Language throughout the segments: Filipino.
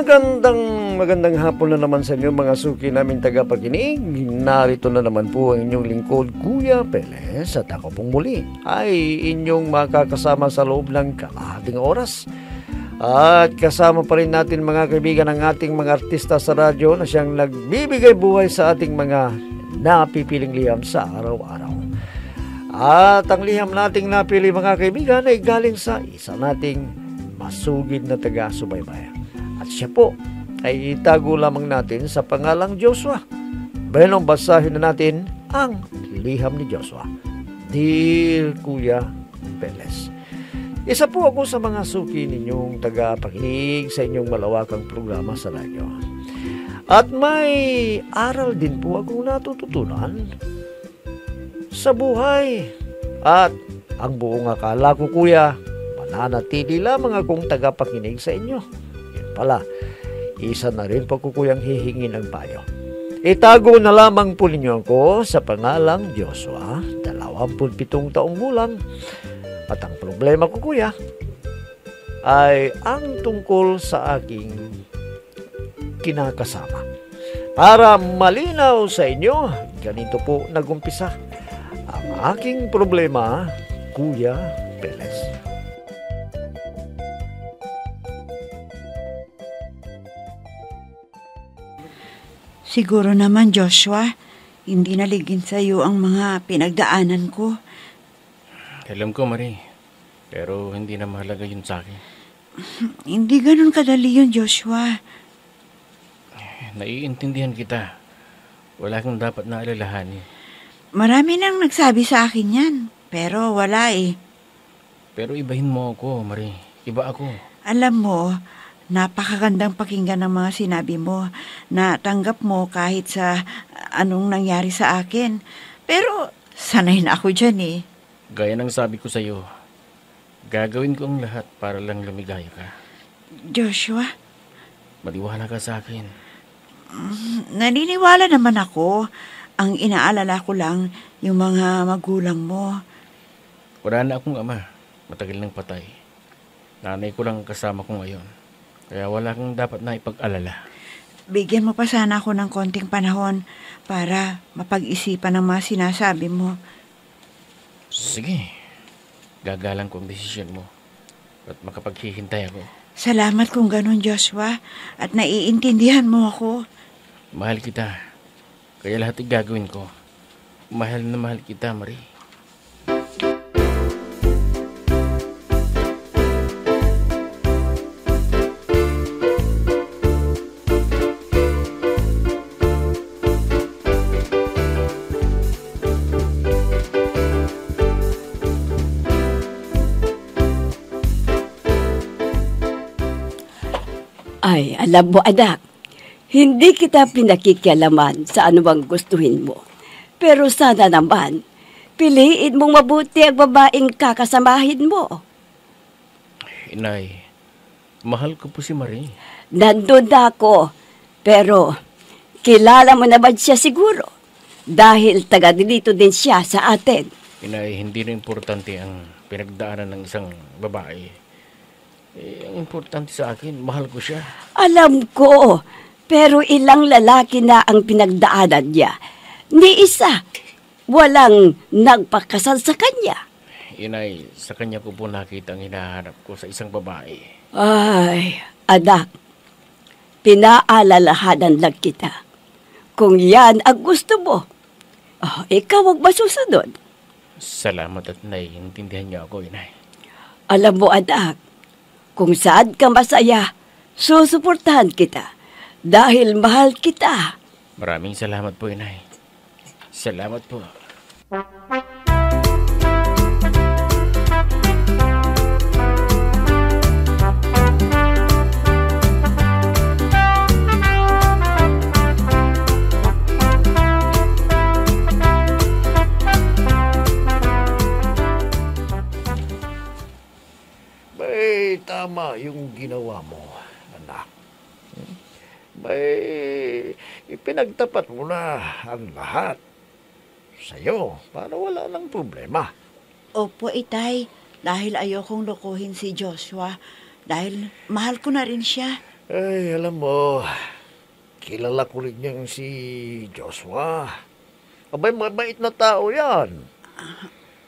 Magandang hapon na naman sa inyo mga suki namin tagapakinig. Narito na naman po ang inyong lingkod, Kuya Peles, at ako pong muli ay inyong makakasama sa loob ng kalahating oras. At kasama pa rin natin mga kaibigan ang ating mga artista sa radyo na siyang nagbibigay buhay sa ating mga napipiling liham sa araw-araw. At ang liham nating napili mga kaibigan ay galing sa isa nating masugid na taga-subaybay. At siya po ay itago lamang natin sa pangalang Joshua. Benong basahin na natin ang liham ni Joshua. Dear Kuya Peles, isa po ako sa mga suki ninyong taga-pakinig sa inyong malawakang programa sa radyo. At may aral din po akong natututunan sa buhay. At ang buong akala ko, Kuya, mananatili lamang akong taga-pakinig sa inyo. Yun pala, isa na rin po ko kuyang hihingi ng payo. Itago na lamang po ninyo ako sa pangalang Joshua, 27 taong gulang. At ang problema ko, Kuya, ay ang tungkol sa aking kinakasama. Para malinaw sa inyo, ganito po nagumpisa ang aking problema, Kuya Peles. Siguro naman, Joshua, hindi naligin sa iyo ang mga pinagdaanan ko. Alam ko, Marie. Pero hindi na mahalaga yun sa akin. Hindi ganun kadali yun, Joshua. Naiintindihan kita. Wala kang dapat na alalahanin. Marami nang nagsabi sa akin yan, pero wala eh. Pero ibahin mo ako, Marie. Iba ako. Alam mo, napakagandang pakinggan ng mga sinabi mo na tanggap mo kahit sa anong nangyari sa akin. Pero sanay na ako dyan eh. Gaya ng sabi ko sa'yo, gagawin ko ang lahat para lang lumigaya ka. Joshua? Maniwala ka sa akin. Naniniwala naman ako. Ang inaalala ko lang yung mga magulang mo. Wala na akong ama. Matagal nang patay. Nanay ko lang kasama ko ngayon. Kaya wala kang dapat na ipag-alala. Bigyan mo pa sana ako ng konting panahon para mapag-isipan ang mga sinasabi mo. Sige. Gagalang ko ang desisyon mo. At makapaghihintay ako. Salamat kung ganun, Joshua. At naiintindihan mo ako. Mahal kita. Kaya lahat gagawin ko. Mahal na mahal kita, Marie. Ay, alam mo anak, hindi kita pinakikialaman sa anumang gustuhin mo. Pero sana naman, piliin mong mabuti ang babaeng kakasamahin mo. Inay, mahal ko po si Marie. Nandun na ako, pero kilala mo naman siya siguro. Dahil taga dito din siya sa atin. Inay, hindi na importante ang pinagdaanan ng isang babae. Ang importante sa akin, mahal ko siya. Alam ko, pero ilang lalaki na ang pinagdaanan niya. Ni isa, walang nagpakasal sa kanya. Inay, sa kanya ko po nakita ang hinahanap ko sa isang babae. Ay, anak, pinaalalahanan lang kita. Kung yan ang gusto mo, ikaw ang masusunod. Salamat at naiintindihan niyo ako, Inay. Alam mo, anak, kung saan ka masaya, susuportahan kita dahil mahal kita. Maraming salamat po, Inay. Salamat po. Tama yung ginawa mo, anak. May ipinagtapat mo na ang lahat sa'yo para wala ng problema. Opo, Itay. Dahil ayokong lokohin si Joshua. Dahil mahal ko na rin siya. Ay, alam mo, kilala ko rin niyang si Joshua. Abay, mabait na tao yan.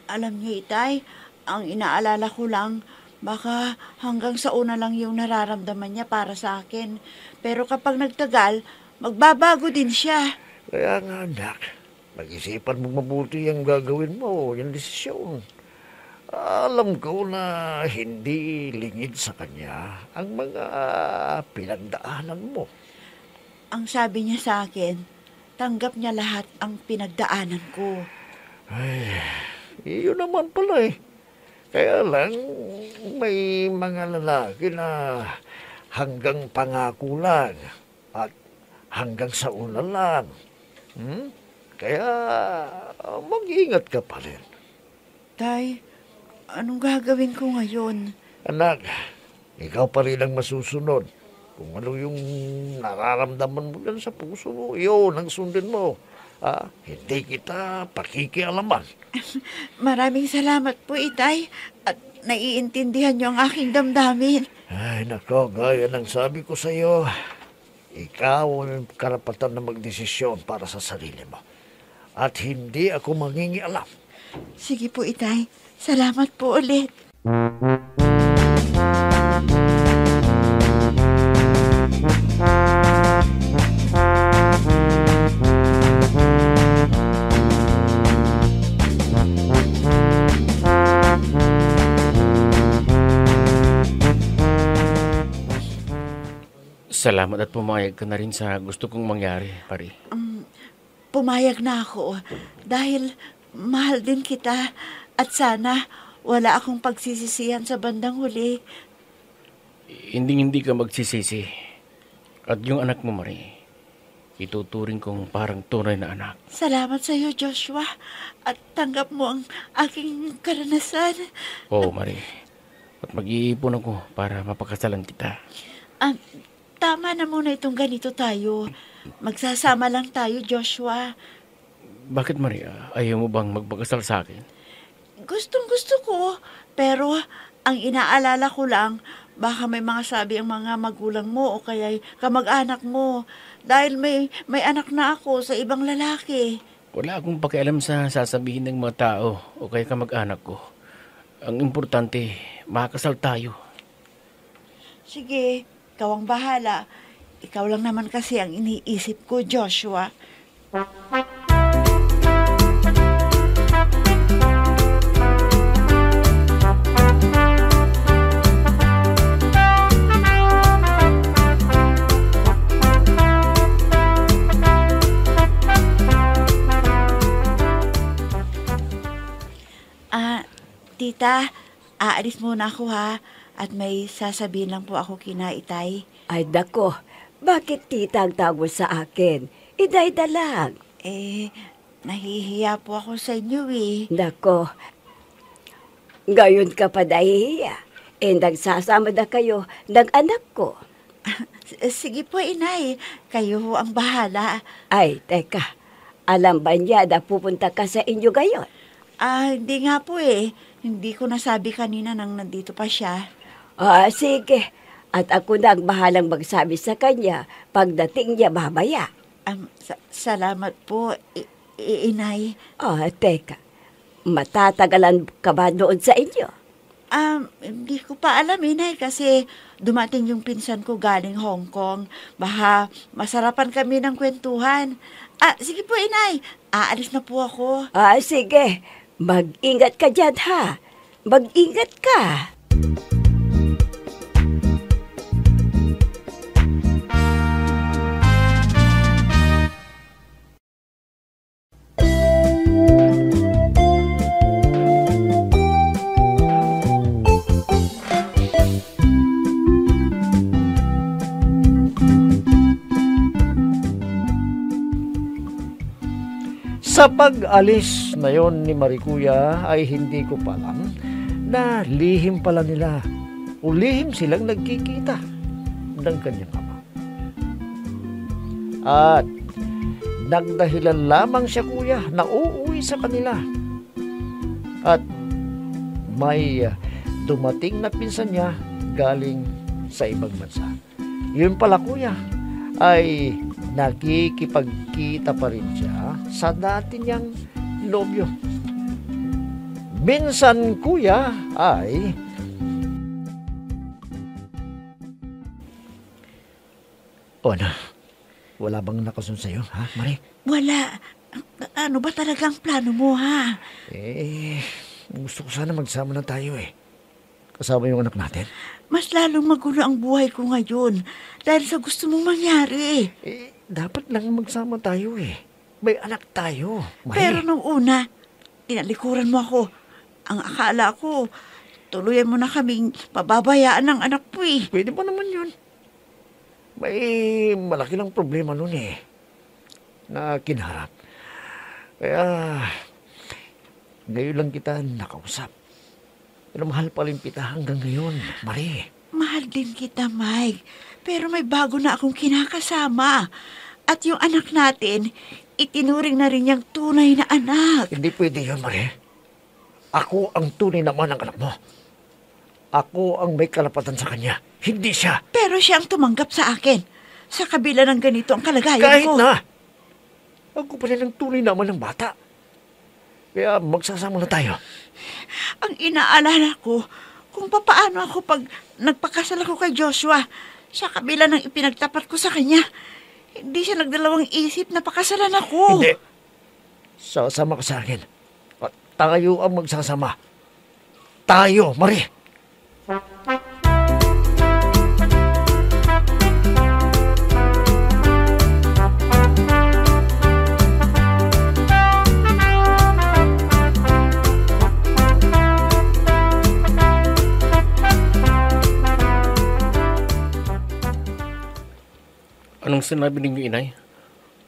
Alam niyo, Itay, ang inaalala ko lang, baka hanggang sa una lang yung nararamdaman niya para sa akin. Pero kapag nagtagal, magbabago din siya. Kaya nga, anak, mag-isipan mo mabuti ang gagawin mo, yung desisyon. Alam ko na hindi lingid sa kanya ang mga pinagdaanan mo. Ang sabi niya sa akin, tanggap niya lahat ang pinagdaanan ko. Ay, iyon naman pala eh. Kaya lang, may mga lalaki na hanggang pangako lang at hanggang sa una lang. Kaya mag-ingat ka pa rin. Tay, anong gagawin ko ngayon? Anak, ikaw pa rin ang masusunod. Kung ano yung nararamdaman mo dyan sa puso mo, yun ang sundin mo. Hindi kita pakikialaman. Maraming salamat po, Itay. At naiintindihan niyo ang aking damdamin. Ay, nako, gaya ng sabi ko sa iyo, ikaw ang karapatan na magdesisyon para sa sarili mo. At hindi ako mangingialam. Sige po, Itay. Salamat po ulit. Salamat at pumayag ka na rin sa gusto kong mangyari, pare. Pumayag na ako dahil mahal din kita at sana wala akong pagsisisihan sa bandang huli. Hindi ka magsisisi. At yung anak mo, Marie, ituturing kong parang tunay na anak. Salamat sa iyo, Joshua. At tanggap mo ang aking karanasan. Oo, Marie. At mag-iipon ako para mapakasalan kita. Tama na muna itong ganito tayo. Magsasama lang tayo, Joshua. Bakit, Maria? Ayaw mo bang magpakasal sa akin? Gustong-gusto ko. Pero ang inaalala ko lang, baka may mga sabi ang mga magulang mo o kaya kamag-anak mo. Dahil may anak na ako sa ibang lalaki. Wala akong pakialam sa sasabihin ng mga tao o kaya kamag-anak ko. Ang importante, makakasal tayo. Sige, ikaw ang bahala. Ikaw lang naman kasi ang iniisip ko, Joshua. Tita, aalis muna ako ha. At may sasabihin lang po ako kina Itay. Ay, dako. Bakit tita ang tawag sa akin? Idayda lang. Nahihiya po ako sa inyo eh. Dako. Gayon ka pa nahihiya. Nagsasama na kayo ng anak ko. Sige po, Inay. Kayo ang bahala. Ay, teka. Alam ba niya na pupunta ka sa inyo gayon? Hindi nga po eh. Hindi ko nasabi kanina nang nandito pa siya. Sige. At ako na ang bahalang magsabi sa kanya pagdating niya mamaya. Salamat po, Inay. Teka. Matatagalan ka ba doon sa inyo? Hindi ko pa alam, Inay, kasi dumating yung pinsan ko galing Hong Kong. Baka masarapan kami ng kwentuhan. Sige po, Inay. Aalis na po ako. Sige. Mag-ingat ka dyan, ha? Mag-ingat ka. Sa pag-alis na yon ni Marikuya ay hindi ko pa alam na lihim pala nila o lihim silang nagkikita ng kanyang ama. At nagdahilan lamang siya, kuya, na uuwi sa kanila. At may dumating na pinsan niya galing sa ibang bansa. Yun pala kuya, ay nakikipagkita pa rin siya sa dati niyang nobyo. Minsan kuya ay ano, wala bang nakasun sa'yo, ha, Marie? Wala. Ano ba talagang plano mo, ha? Gusto ko sana magsama na tayo Kasama yung anak natin. Mas lalong magulo ang buhay ko ngayon dahil sa gusto mong mangyari. Dapat lang magsama tayo May anak tayo, Marie. Pero nung una, tinalikuran mo ako. Ang akala ko, tuluyan mo na kaming pababayaan ng anak mo Pwede pa naman yun. May malaki lang problema nun na kinharap. Kaya, ngayon lang kita nakausap. Pero mahal pa rin kita hanggang ngayon, Marie. Mahal din kita, Mike. Pero may bago na akong kinakasama. At yung anak natin, itinuring na rin niyang tunay na anak. Hindi pwede yun, Marie. Ako ang tunay naman ng anak mo. Ako ang may karapatan sa kanya. Hindi siya. Pero siya ang tumanggap sa akin. Sa kabila ng ganito ang kalagayan Kahit ko. na. Ako pa rin ang tunay naman ng bata. Kaya magsasama na tayo. Ang inaalala ko kung papaano ako pag nagpakasal ako kay Joshua. Sa kabila ng ipinagtapat ko sa kanya, hindi siya nagdalawang isip na pakasalan ako. Hindi. Sasama ka sa akin. At tayo ang magsasama. Tayo, Marie. Anong sinabi ninyo, inay?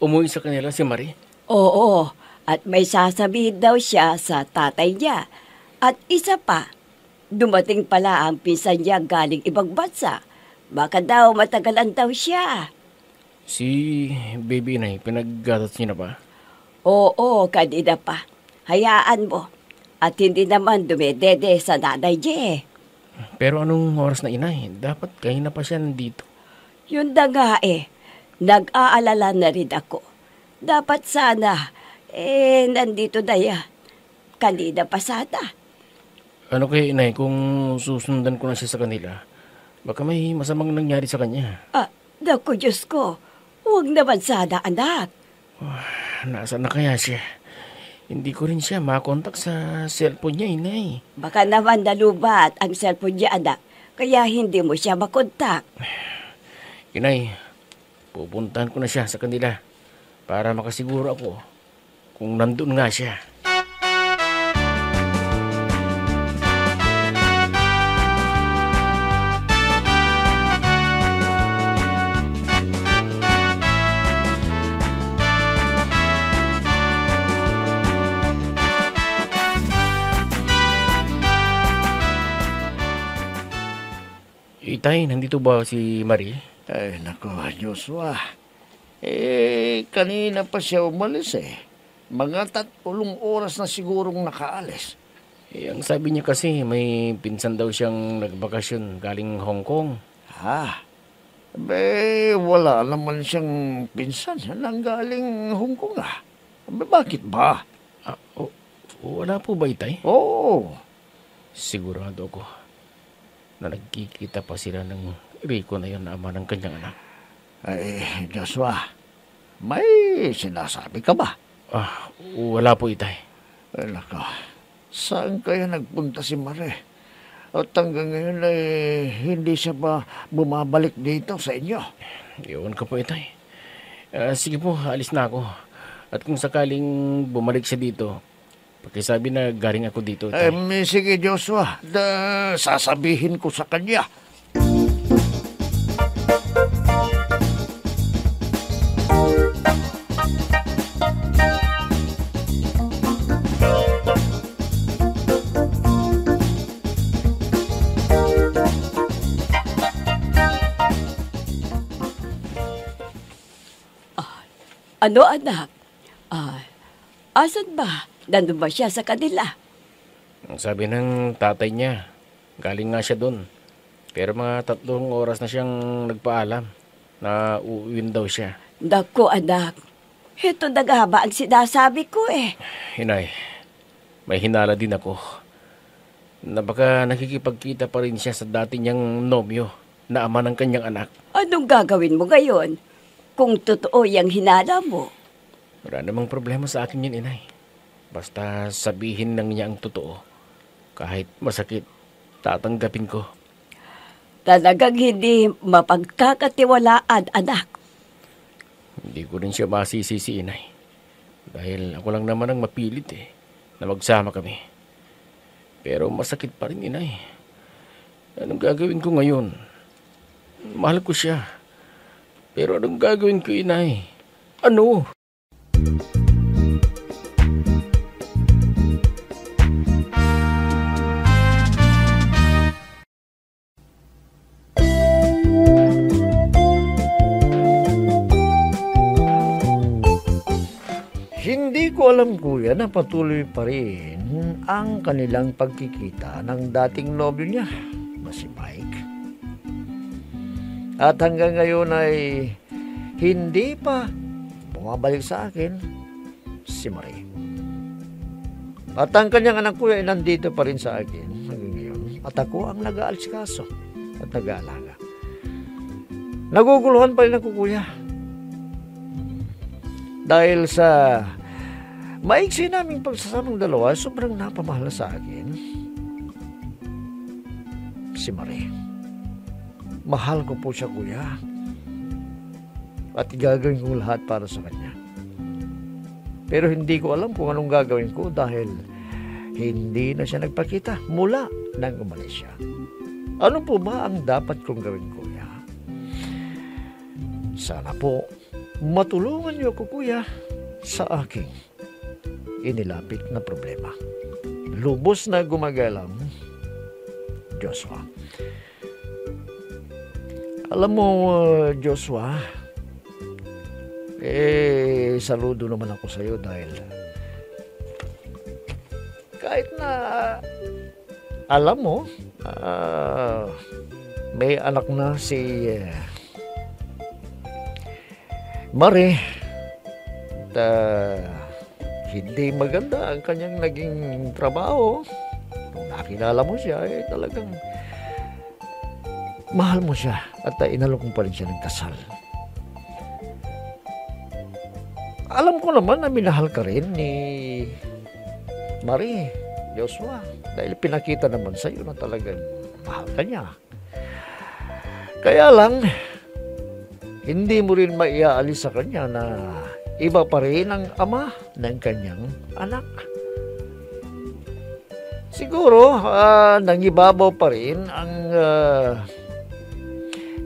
Umuwi sa kanila si Marie? Oo, at may sasabihin daw siya sa tatay niya. At isa pa, dumating pala ang pinsan niya galing ibang bansa. Baka daw matagalan daw siya. Si baby, inay, pinaggatas niyo na ba? Oo, kanina pa. Hayaan mo. At hindi naman dumedede sa nanay niya Pero anong oras na, inay? Dapat kayo na pa siya nandito. Yun na nga nag-aalala na rin ako. Dapat sana, nandito na yan. Kanina pa sana. Ano kaya, inay, kung susundan ko na siya sa kanila, baka may masamang nangyari sa kanya. Naku, Diyos ko. Huwag naman sana, anak. Nasaan na kaya siya? Hindi ko rin siya makontak sa cellphone niya, inay. Baka naman nalubat ang cellphone niya, anak. Kaya hindi mo siya makontak. Inay, pupuntahan ko na siya sa kanila para makasiguro ako kung nandun nga siya. Itay, nandito ba si Marie? Ay, naku, Joshua. Kanina pa siya umalis Mga 3 oras na sigurong nakaalis. Ang sabi niya kasi may pinsan daw siyang nagbakasyon galing Hong Kong. Wala naman siyang pinsan nang galing Hong Kong bakit ba? Wala po ba, Itay? Oo. Sigurado ako na nagkikita pa sila ng Rico na yun na ama ng kanyang anak. Ay, Joshua, may sinasabi ka ba? Wala po, Itay. Ay, nako. Saan kaya nagpunta si Marie? At hanggang ngayon hindi siya ba bumabalik dito sa inyo? Iwan ko po, Itay. Sige po, alis na ako. At kung sakaling bumalik siya dito, pakisabi na galing ako dito, Itay. Sige, Joshua. Sasabihin ko sa kanya. Ano, anak? Asan ba? Nandun ba siya sa kanila? Ang sabi ng tatay niya, galing nga siya doon. Pero mga 3 oras na siyang nagpaalam na uuwin daw siya. Dako, anak. Ito dagaba ang sinasabi ko eh. Inay, may hinala din ako na baka nakikipagkita pa rin siya sa dati niyang nobyo na ama ng kanyang anak. Anong gagawin mo ngayon kung totoo yung hinala mo? Wala namang problema sa akin yun, inay. Basta sabihin lang niya ang totoo. Kahit masakit, tatanggapin ko. Talagang hindi mapagkakatiwalaan, anak. Hindi ko rin siya masisisi, inay. Dahil ako lang naman ang mapilit na magsama kami. Pero masakit pa rin, inay. Anong gagawin ko ngayon? Mahal ko siya. Pero anong gagawin ko, inay? Ano? Hindi ko alam, kuya, na patuloy pa rin ang kanilang pagkikita ng dating nobyo niya na si Mike. At hanggang ngayon ay hindi pa bumabalik sa akin si Marie. At ang kanyang anak, kuya, ay nandito pa rin sa akin hanggang ngayon. At ako ang nag-aalsikaso at nag-aalaga. Naguguluhan pa rin ako, kuya. Dahil sa maiksi naming pagsasamang dalawa, sobrang napamahal sa akin si Marie. Mahal ko po siya, kuya. At gagawin ko lahat para sa kanya. Pero hindi ko alam kung anong gagawin ko dahil hindi na siya nagpakita mula nang umalis siya. Ano po ba ang dapat kong gawin, kuya? Sana po matulungan niyo ako, kuya, sa aking inilapit na problema. Lubos na gumagalang Joshua. Alam mo, Joshua, saludo naman ako sa iyo dahil kahit na alam mo, may anak na si Marie, hindi maganda ang kanyang naging trabaho. Nung nakilala mo siya, talagang mahal mo siya at inalok mo pa rin siya ng kasal. Alam ko naman na minahal ka rin ni Marie, Joshua, dahil pinakita naman sa iyo na talagang mahal ka niya. Kaya lang, hindi mo rin maiaalis sa kanya na iba pa rin ang ama ng kanyang anak. Siguro, nangibabaw pa rin ang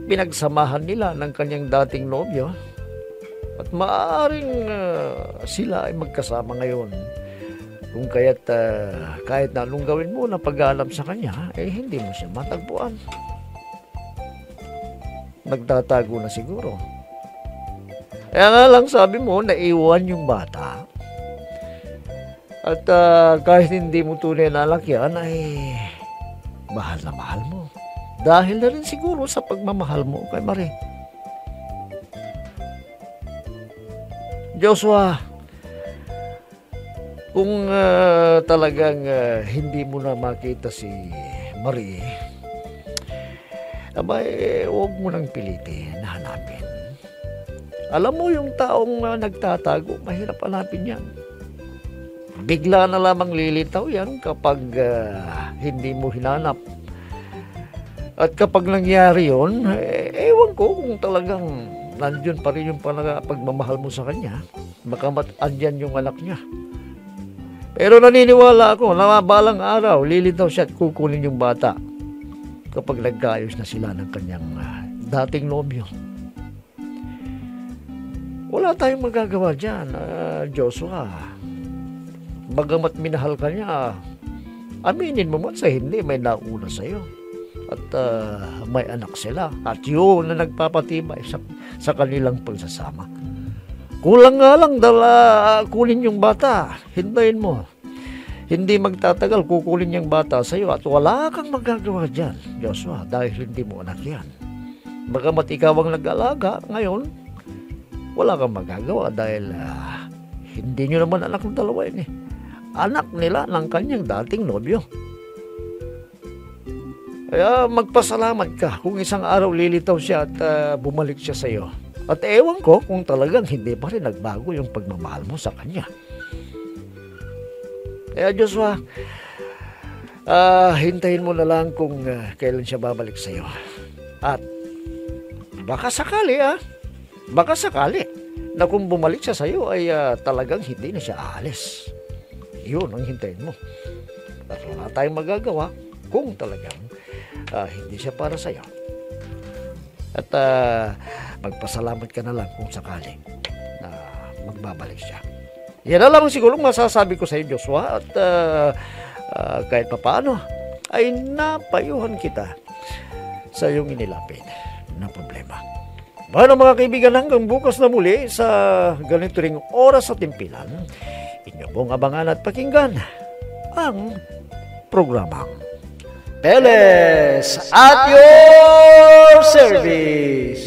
pinagsamahan nila ng kanyang dating nobyo at maaaring sila ay magkasama ngayon. Kung kaya't kahit na anong gawin mo na pag-aalam sa kanya, hindi mo siya matagpuan. Nagtatago na siguro. Kaya nga lang sabi mo, naiwan yung bata. At kahit hindi mo tunay na anak yan, ay mahal na mahal mo. Dahil na rin siguro sa pagmamahal mo kay Marie. Joshua, kung talagang hindi mo na makita si Marie, abay, huwag mo nang pilitin na hanapin. Alam mo, yung taong nagtatago, mahirap hanapin yan. Bigla na lamang lilitaw yan kapag hindi mo hinanap. At kapag nangyari yun, ewan ko kung talagang nandiyon pa rin yung pagmamahal mo sa kanya. Baka andyan yung anak niya. Pero naniniwala ako na balang araw, lilitaw siya at kukunin yung bata kapag nagkaayos na sila ng kanyang dating nobyo. Wala tayong magagawa dyan, Joshua. Bagamat minahal ka niya, aminin mo man sa hindi, may nauna sa'yo. At may anak sila. At yun na nagpapatibay sa kanilang pagsasama. Kulang nga lang kunin yung bata. Hintayin mo. Hindi magtatagal, kukulin yung bata sa iyo at wala kang magagawa dyan, Joshua, dahil hindi mo anak yan. Bagamat ikaw ang nag-alaga, ngayon, wala kang magagawa dahil hindi nyo naman anak ng dalawa yun eh. Anak nila ng kanyang dating nobyo. Kaya magpasalamat ka kung isang araw lilitaw siya at bumalik siya sa iyo. At ewan ko kung talagang hindi pa rin nagbago yung pagmamahal mo sa kanya. Kaya Joshua, hintayin mo na lang kung kailan siya babalik sa iyo. At baka sakali na kung bumalik siya sa iyo ay talagang hindi na siya aalis. Yun ang hintayin mo. At wala tayong magagawa kung talagang hindi siya para sa iyo. At magpasalamat ka na lang kung sakali na magbabalik siya. Yan na lang siguro masasabi ko sa iyo, Joshua. At kahit papaano ay napayuhan kita sa iyong inilapit na problema. Bueno mga kaibigan, hanggang bukas na muli sa ganito ring oras at timpilan, inyo pong abangan at pakinggan ang programang Peles at your service.